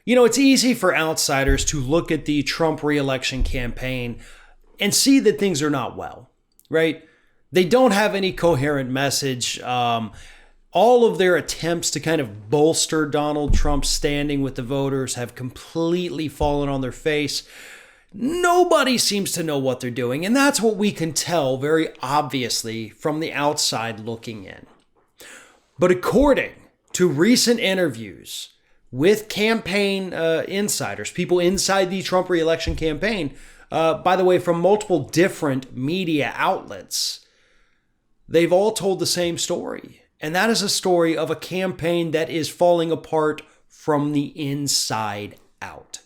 You know, it's easy for outsiders to look at the Trump reelection campaign and see that things are not well, right? They don't have any coherent message. All of their attempts to kind of bolster Donald Trump's standing with the voters have completely fallen on their face. Nobody seems to know what they're doing, and that's what we can tell very obviously from the outside looking in. But according to recent interviews with campaign insiders, people inside the Trump reelection campaign, by the way, from multiple different media outlets, they've all told the same story. And that is a story of a campaign that is falling apart from the inside out.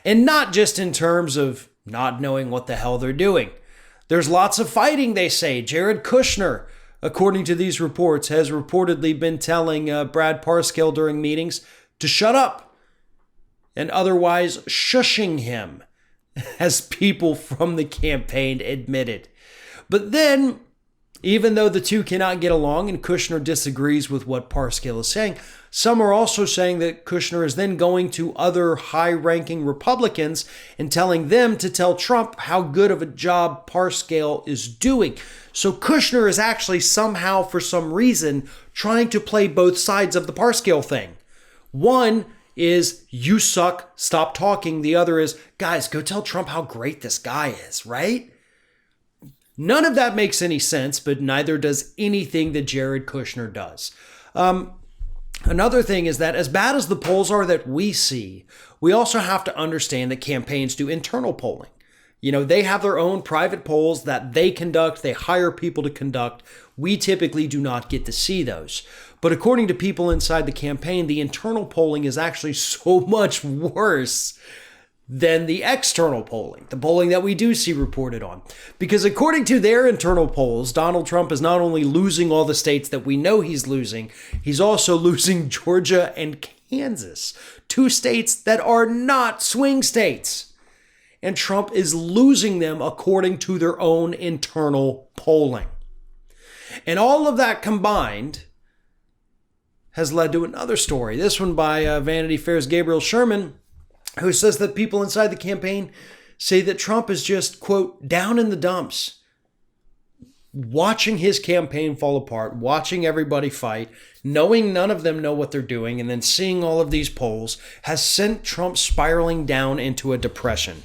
And not just in terms of not knowing what the hell they're doing. There's lots of fighting, they say. Jared Kushner, according to these reports, has reportedly been telling Brad Parscale during meetings to shut up and otherwise shushing him, as people from the campaign admitted. But then, even though the two cannot get along and Kushner disagrees with what Parscale is saying, some are also saying that Kushner is then going to other high-ranking Republicans and telling them to tell Trump how good of a job Parscale is doing. So Kushner is actually somehow, for some reason, trying to play both sides of the Parscale thing. One is, you suck, stop talking. The other is, guys, go tell Trump how great this guy is, right? None of that makes any sense, but neither does anything that Jared Kushner does. Another thing is that as bad as the polls are that we see, we also have to understand that campaigns do internal polling. You know, they have their own private polls that they conduct. They hire people to conduct. We typically do not get to see those. But according to people inside the campaign, the internal polling is actually so much worse than the external polling, the polling that we do see reported on. Because according to their internal polls, Donald Trump is not only losing all the states that we know he's losing, he's also losing Georgia and Kansas, two states that are not swing states. And Trump is losing them according to their own internal polling. And all of that combined has led to another story. This one by Vanity Fair's Gabriel Sherman, who says that people inside the campaign say that Trump is just, quote, down in the dumps. Watching his campaign fall apart, watching everybody fight, knowing none of them know what they're doing, and then seeing all of these polls has sent Trump spiraling down into a depression.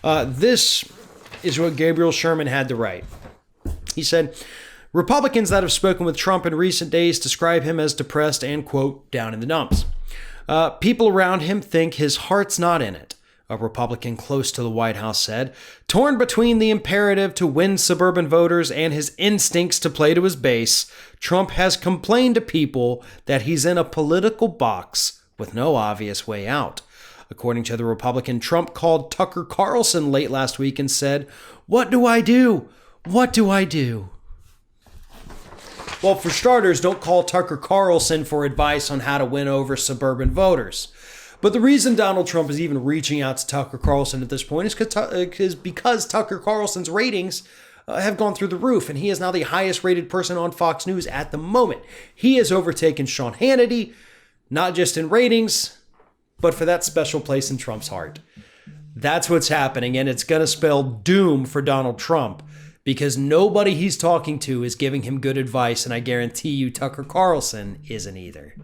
This is what Gabriel Sherman had to write. He said, Republicans that have spoken with Trump in recent days describe him as depressed and, quote, down in the dumps. People around him think his heart's not in it, a Republican close to the White House said, torn between the imperative to win suburban voters and his instincts to play to his base. Trump has complained to people that he's in a political box with no obvious way out. According to the Republican, Trump called Tucker Carlson late last week and said, "What do I do? What do I do?" Well, for starters, don't call Tucker Carlson for advice on how to win over suburban voters. But the reason Donald Trump is even reaching out to Tucker Carlson at this point is because Tucker Carlson's ratings have gone through the roof, and he is now the highest rated person on Fox News at the moment. He has overtaken Sean Hannity, not just in ratings, but for that special place in Trump's heart. That's what's happening, and it's going to spell doom for Donald Trump, because nobody he's talking to is giving him good advice, and I guarantee you Tucker Carlson isn't either.